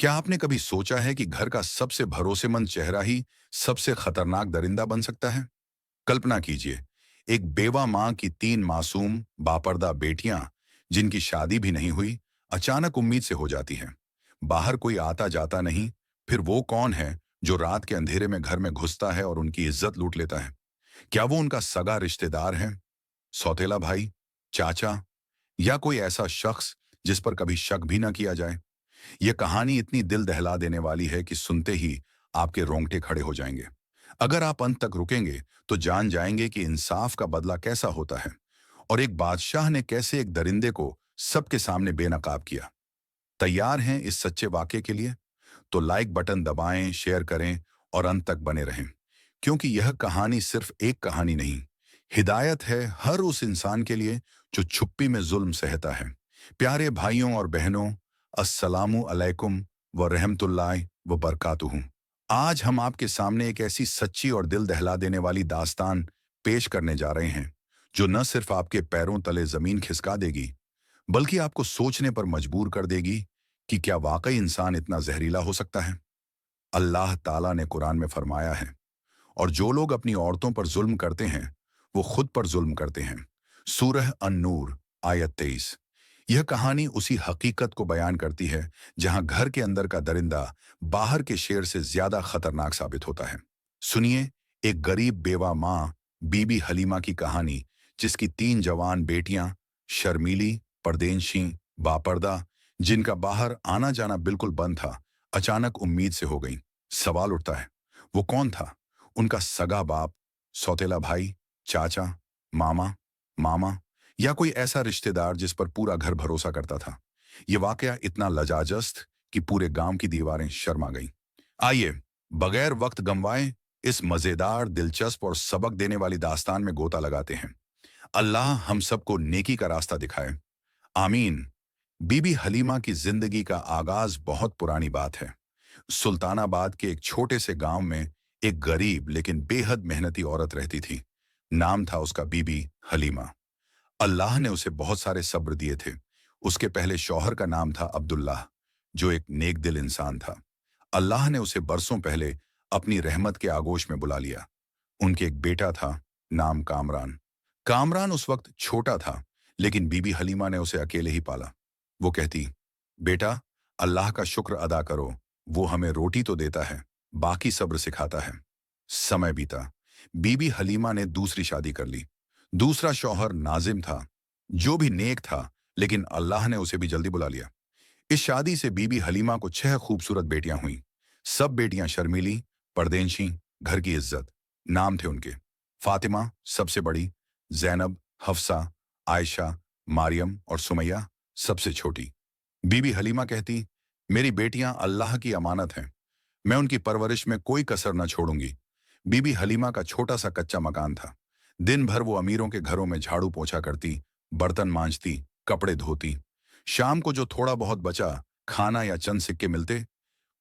क्या आपने कभी सोचा है कि घर का सबसे भरोसेमंद चेहरा ही सबसे खतरनाक दरिंदा बन सकता है? कल्पना कीजिए, एक बेवा माँ की तीन मासूम बापर्दा बेटियां जिनकी शादी भी नहीं हुई, अचानक उम्मीद से हो जाती हैं। बाहर कोई आता जाता नहीं, फिर वो कौन है जो रात के अंधेरे में घर में घुसता है और उनकी इज्जत लूट लेता है? क्या वो उनका सगा रिश्तेदार है, सौतेला भाई, चाचा, या कोई ऐसा शख्स जिस पर कभी शक भी ना किया जाए? यह कहानी इतनी दिल दहला देने वाली है कि सुनते ही आपके रोंगटे खड़े हो जाएंगे। अगर आप अंत तक रुकेंगे तो जान जाएंगे कि इंसाफ का बदला कैसा होता है और एक बादशाह ने कैसे एक दरिंदे को सबके सामने बेनकाब किया। तैयार हैं इस सच्चे वाक़े के लिए? तो लाइक बटन दबाएं, शेयर करें और अंत तक बने रहें, क्योंकि यह कहानी सिर्फ एक कहानी नहीं, हिदायत है हर उस इंसान के लिए जो छुप्पी में जुल्म सहता है। प्यारे भाइयों और बहनों, अस्सलामु अलैकुम व रहमतुल्लाहि व बरकातुहू। आज हम आपके सामने एक ऐसी सच्ची और दिल दहला देने वाली दास्तान पेश करने जा रहे हैं जो न सिर्फ आपके पैरों तले जमीन खिसका देगी, बल्कि आपको सोचने पर मजबूर कर देगी कि क्या वाकई इंसान इतना जहरीला हो सकता है। अल्लाह ताला ने कुरान में फरमाया है, और जो लोग अपनी औरतों पर जुल्म करते हैं वो खुद पर जुल्म करते हैं। सूरह अन-नूर आयत 23। यह कहानी उसी हकीकत को बयान करती है जहां घर के अंदर का दरिंदा बाहर के शेर से ज्यादा खतरनाक साबित होता है। सुनिए, एक गरीब बेवा माँ बीबी हलीमा की कहानी, जिसकी तीन जवान बेटियां शर्मीली, परदेशी, बापर्दा, जिनका बाहर आना जाना बिल्कुल बंद था, अचानक उम्मीद से हो गई। सवाल उठता है, वो कौन था? उनका सगा बाप, सौतेला भाई, चाचा, मामा, मामा, या कोई ऐसा रिश्तेदार जिस पर पूरा घर भरोसा करता था? ये वाकया इतना लजाजस्त कि पूरे गांव की दीवारें शर्मा गईं। आइए, बगैर वक्त गंवाए इस मजेदार, दिलचस्प और सबक देने वाली दास्तान में गोता लगाते हैं। अल्लाह हम सबको नेकी का रास्ता दिखाए, आमीन। बीबी हलीमा की जिंदगी का आगाज बहुत पुरानी बात है। सुल्तानाबाद के एक छोटे से गांव में एक गरीब लेकिन बेहद मेहनती औरत रहती थी। नाम था उसका बीबी हलीमा। अल्लाह ने उसे बहुत सारे सब्र दिए थे। उसके पहले शौहर का नाम था अब्दुल्लाह, जो एक नेक दिल इंसान था। अल्लाह ने उसे बरसों पहले अपनी रहमत के आगोश में बुला लिया। उनके एक बेटा था, नाम कामरान। कामरान उस वक्त छोटा था, लेकिन बीबी हलीमा ने उसे अकेले ही पाला। वो कहती, बेटा, अल्लाह का शुक्र अदा करो, वो हमें रोटी तो देता है, बाकी सब्र सिखाता है। समय बीता। बीबी हलीमा ने दूसरी शादी कर ली। दूसरा शौहर नाजिम था, जो भी नेक था, लेकिन अल्लाह ने उसे भी जल्दी बुला लिया। इस शादी से बीबी हलीमा को 6 खूबसूरत बेटियां हुईं। सब बेटियां शर्मीली, परदेशी, घर की इज्जत। नाम थे उनके, फातिमा सबसे बड़ी, जैनब, हफ्सा, आयशा, मारियम और सुमैया सबसे छोटी। बीबी हलीमा कहती, मेरी बेटियां अल्लाह की अमानत हैं, मैं उनकी परवरिश में कोई कसर न छोड़ूंगी। बीबी हलीमा का छोटा सा कच्चा मकान था। दिन भर वो अमीरों के घरों में झाड़ू पोंछा करती, बर्तन मांजती, कपड़े धोती। शाम को जो थोड़ा बहुत बचा खाना या चंद सिक्के मिलते,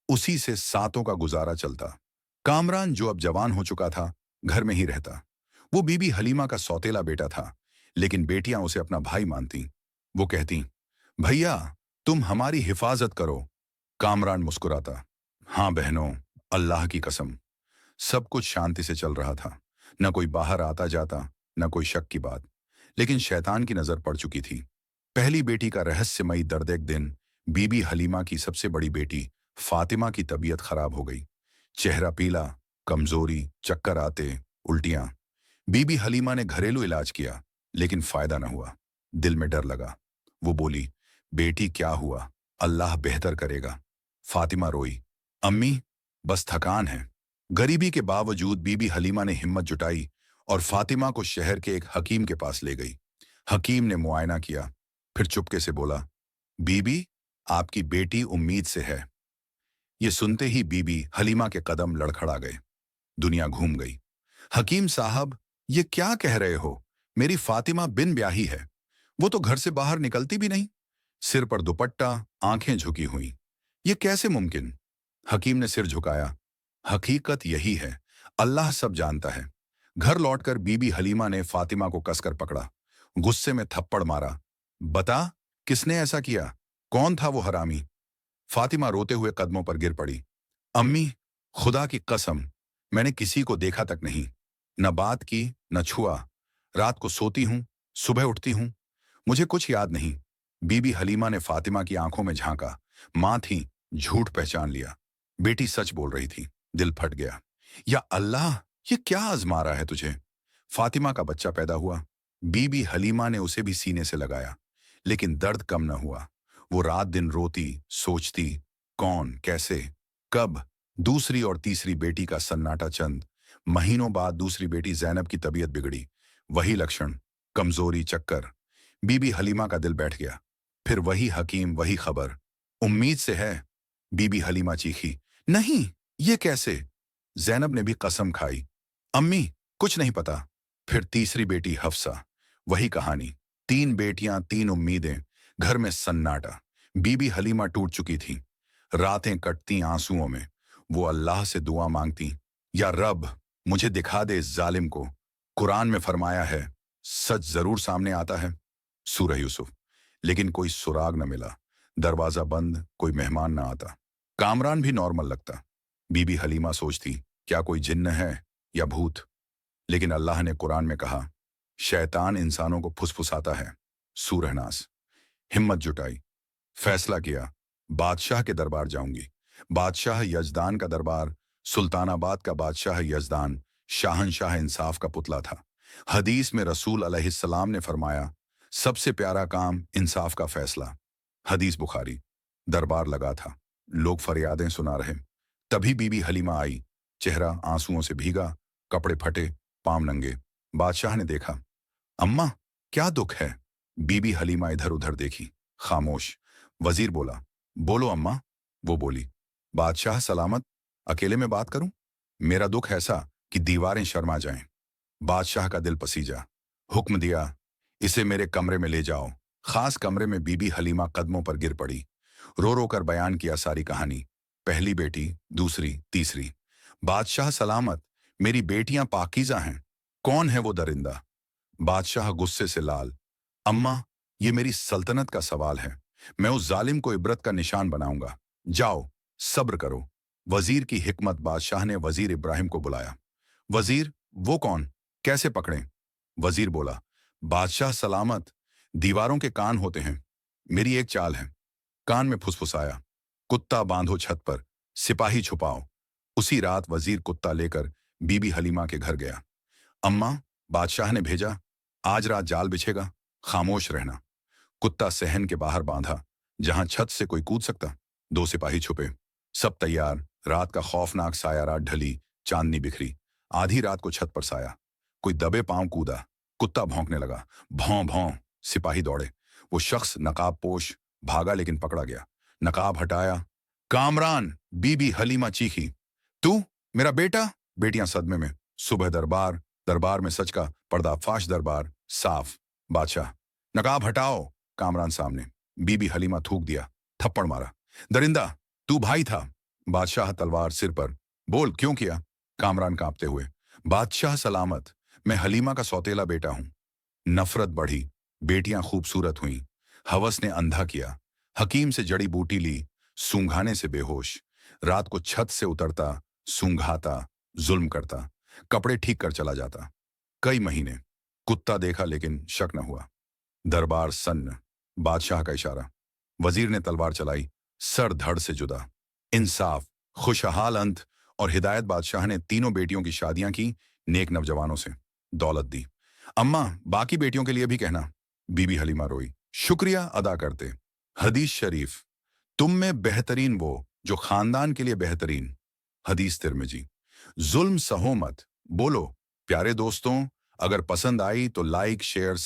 उसी से सातों का गुजारा चलता। कामरान, जो अब जवान हो चुका था, घर में ही रहता। वो बीबी हलीमा का सौतेला बेटा था, लेकिन बेटियां उसे अपना भाई मानती। वो कहती, भैया, तुम हमारी हिफाजत करो। कामरान मुस्कुराता, हाँ बहनों, अल्लाह की कसम। सब कुछ शांति से चल रहा था। न कोई बाहर आता जाता, न कोई शक की बात। लेकिन शैतान की नजर पड़ चुकी थी। पहली बेटी का रहस्यमयी दर्द। एक दिन बीबी हलीमा की सबसे बड़ी बेटी फातिमा की तबीयत खराब हो गई। चेहरा पीला, कमजोरी, चक्कर आते, उल्टियां। बीबी हलीमा ने घरेलू इलाज किया, लेकिन फायदा न हुआ। दिल में डर लगा। वो बोली, बेटी क्या हुआ, अल्लाह बेहतर करेगा। फातिमा रोई, अम्मी, बस थकान है। गरीबी के बावजूद बीबी हलीमा ने हिम्मत जुटाई और फातिमा को शहर के एक हकीम के पास ले गई। हकीम ने मुआयना किया, फिर चुपके से बोला, बीबी, आपकी बेटी उम्मीद से है। ये सुनते ही बीबी हलीमा के कदम लड़खड़ा गए। दुनिया घूम गई। हकीम साहब, ये क्या कह रहे हो? मेरी फातिमा बिन ब्याही है, वो तो घर से बाहर निकलती भी नहीं। सिर पर दुपट्टा, आंखें झुकी हुई, ये कैसे मुमकिन? हकीम ने सिर झुकाया। हकीकत यही है, अल्लाह सब जानता है। घर लौटकर बीबी हलीमा ने फातिमा को कसकर पकड़ा, गुस्से में थप्पड़ मारा। बता, किसने ऐसा किया? कौन था वो हरामी? फातिमा रोते हुए कदमों पर गिर पड़ी। अम्मी, खुदा की कसम, मैंने किसी को देखा तक नहीं, न बात की, न छुआ। रात को सोती हूं, सुबह उठती हूं, मुझे कुछ याद नहीं। बीबी हलीमा ने फातिमा की आंखों में झांका। मां थी, झूठ पहचान लिया। बेटी सच बोल रही थी। दिल फट गया। या अल्लाह, ये क्या आजमा रहा है तुझे? फातिमा का बच्चा पैदा हुआ। बीबी हलीमा ने उसे भी सीने से लगाया, लेकिन दर्द कम न हुआ। वो रात दिन रोती, सोचती, कौन, कैसे, कब। दूसरी और तीसरी बेटी का सन्नाटा चंद। महीनों बाद दूसरी बेटी जैनब की तबीयत बिगड़ी। वही लक्षण, कमजोरी, चक्कर। बीबी हलीमा का दिल बैठ गया। फिर वही हकीम, वही खबर। उम्मीद से है। बीबी हलीमा चीखी, नहीं, ये कैसे? जैनब ने भी कसम खाई, अम्मी, कुछ नहीं पता। फिर तीसरी बेटी हफ्सा, वही कहानी। तीन बेटियां, तीन उम्मीदें, घर में सन्नाटा। बीबी हलीमा टूट चुकी थी। रातें कटती आंसुओं में। वो अल्लाह से दुआ मांगती, या रब, मुझे दिखा दे इस जालिम को। कुरान में फरमाया है, सच जरूर सामने आता है। सूरह यूसुफ। लेकिन कोई सुराग न मिला। दरवाजा बंद, कोई मेहमान न आता। कामरान भी नॉर्मल लगता। बीबी हलीमा सोचती, क्या कोई जिन्न है या भूत? लेकिन अल्लाह ने कुरान में कहा, शैतान इंसानों को फुसफुसाता है। सूरह नास। हिम्मत जुटाई, फैसला किया, बादशाह के दरबार जाऊंगी। बादशाह यजदान का दरबार, सुल्तानाबाद का बादशाह यजदान, शाहनशाह इंसाफ का पुतला था। हदीस में रसूल अलैहिस्सलाम ने फरमाया, सबसे प्यारा काम इंसाफ का फैसला। हदीस बुखारी। दरबार लगा था, लोग फरियादें सुना रहे। तभी बीबी हलीमा आई। चेहरा आंसुओं से भीगा, कपड़े फटे, पांव नंगे। बादशाह ने देखा। अम्मा, क्या दुख है? बीबी हलीमा इधर उधर देखी, खामोश। वजीर बोला, बोलो अम्मा। वो बोली, बादशाह सलामत, अकेले में बात करूं? मेरा दुख ऐसा कि दीवारें शर्मा जाएं। बादशाह का दिल पसीजा। हुक्म दिया, इसे मेरे कमरे में ले जाओ। खास कमरे में बीबी हलीमा कदमों पर गिर पड़ी। रो रो कर बयान किया सारी कहानी। पहली बेटी, दूसरी, तीसरी। बादशाह सलामत, मेरी बेटियां पाकीज़ा हैं। कौन है वो दरिंदा? बादशाह गुस्से से लाल। अम्मा, ये मेरी सल्तनत का सवाल है। मैं उस जालिम को इबरत का निशान बनाऊंगा। जाओ, सब्र करो। वजीर की हिकमत। बादशाह ने वजीर इब्राहिम को बुलाया। वजीर, वो कौन? कैसे पकड़ें? वजीर बोला, बादशाह सलामत, दीवारों के कान होते हैं। मेरी एक चाल है। कान में फुसफुसाया, कुत्ता बांधो छत पर, सिपाही छुपाओ। उसी रात वजीर कुत्ता लेकर बीबी हलीमा के घर गया। अम्मा, बादशाह ने भेजा, आज रात जाल बिछेगा, खामोश रहना। कुत्ता सहन के बाहर बांधा, जहां छत से कोई कूद सकता। दो सिपाही छुपे, सब तैयार। रात का खौफनाक साया रात ढली, चांदनी बिखरी। आधी रात को छत पर साया, कोई दबे पांव कूदा। कुत्ता भौंकने लगा, भौं भौं। सिपाही दौड़े। वो शख्स नकाब पोश भागा, लेकिन पकड़ा गया। नकाब हटाया। कामरान, बीबी हलीमा चीखी, तू मेरा बेटा? बेटियां सदमे में। सुबह दरबार, दरबार में सच का पर्दाफाश। दरबार साफ। बादशाह, नकाब हटाओ। कामरान सामने। बीबी हलीमा थूक दिया, थप्पड़ मारा। दरिंदा, तू भाई था। बादशाह तलवार सिर पर। बोल, क्यों किया? कामरान कांपते हुए, बादशाह सलामत, मैं हलीमा का सौतेला बेटा हूं। नफरत बढ़ी। बेटियां खूबसूरत हुईं। हवस ने अंधा किया। हकीम से जड़ी बूटी ली, सूंघाने से बेहोश। रात को छत से उतरता, सूंघाता, जुल्म करता। कपड़े ठीक कर चला जाता। कई महीने। कुत्ता देखा लेकिन शक न हुआ। दरबार सन्न। बादशाह का इशारा। वजीर ने तलवार चलाई, सर धड़ से जुदा। इंसाफ, खुशहाल अंत और हिदायत। बादशाह ने तीनों बेटियों की शादियां की, नेक नौजवानों से। दौलत दी। अम्मा, बाकी बेटियों के लिए भी कहना। बीबी हलीमा रोई, शुक्रिया अदा करते। हदीस शरीफ, तुम में बेहतरीन वो जो खानदान के लिए बेहतरीन। हदीस तिर्मिजी। जुल्म सहो मत। बोलो, प्यारे दोस्तों, अगर पसंद आई तो लाइक, शेयर,